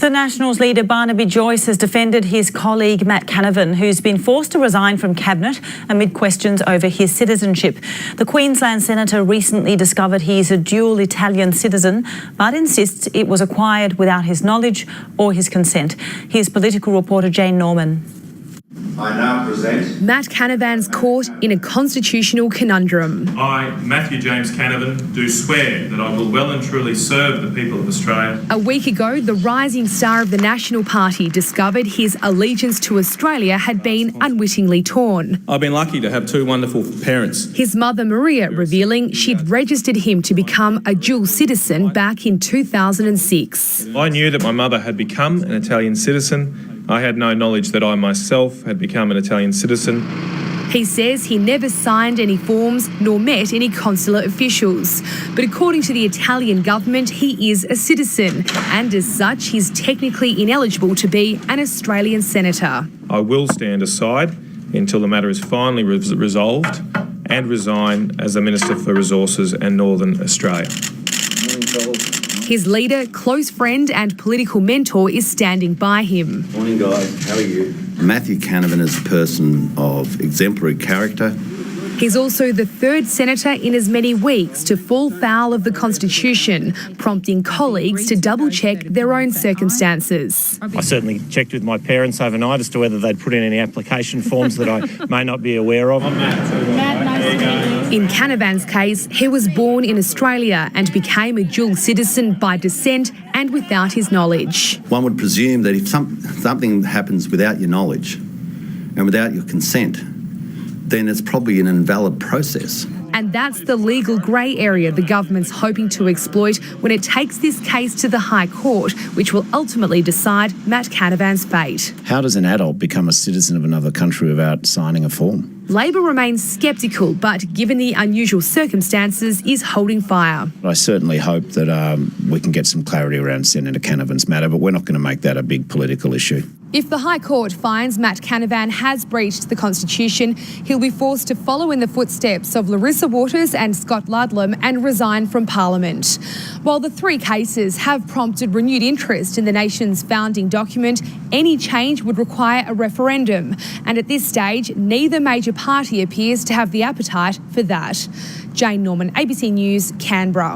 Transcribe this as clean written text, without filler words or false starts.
The Nationals leader Barnaby Joyce has defended his colleague Matt Canavan, who's been forced to resign from cabinet amid questions over his citizenship. The Queensland senator recently discovered he's a dual Italian citizen, but insists it was acquired without his knowledge or his consent. Here's political reporter Jane Norman. I now present Matt Canavan's caught in a constitutional conundrum. I, Matthew James Canavan, do swear that I will well and truly serve the people of Australia. A week ago, the rising star of the National Party discovered his allegiance to Australia had been unwittingly torn. I've been lucky to have two wonderful parents. His mother Maria revealing she'd registered him to become a dual citizen back in 2006. I knew that my mother had become an Italian citizen. I had no knowledge that I myself had become an Italian citizen. He says he never signed any forms nor met any consular officials. But according to the Italian government, he is a citizen, and as such, he's technically ineligible to be an Australian senator. I will stand aside until the matter is finally resolved and resign as the Minister for Resources and Northern Australia. His leader, close friend and political mentor is standing by him. Morning, guys. How are you? Matthew Canavan is a person of exemplary character. He's also the third senator in as many weeks to fall foul of the Constitution, prompting colleagues to double-check their own circumstances. I certainly checked with my parents overnight as to whether they'd put in any application forms that I may not be aware of. In Canavan's case, he was born in Australia and became a dual citizen by descent and without his knowledge. One would presume that if something happens without your knowledge and without your consent, then it's probably an invalid process. And that's the legal grey area the government's hoping to exploit when it takes this case to the High Court, which will ultimately decide Matt Canavan's fate. How does an adult become a citizen of another country without signing a form? Labor remains sceptical, but given the unusual circumstances, is holding fire. I certainly hope that we can get some clarity around Senator Canavan's matter, but we're not going to make that a big political issue. If the High Court finds Matt Canavan has breached the Constitution, he'll be forced to follow in the footsteps of Larissa Waters and Scott Ludlam and resign from Parliament. While the three cases have prompted renewed interest in the nation's founding document, any change would require a referendum. And at this stage, neither major party appears to have the appetite for that. Jane Norman, ABC News, Canberra.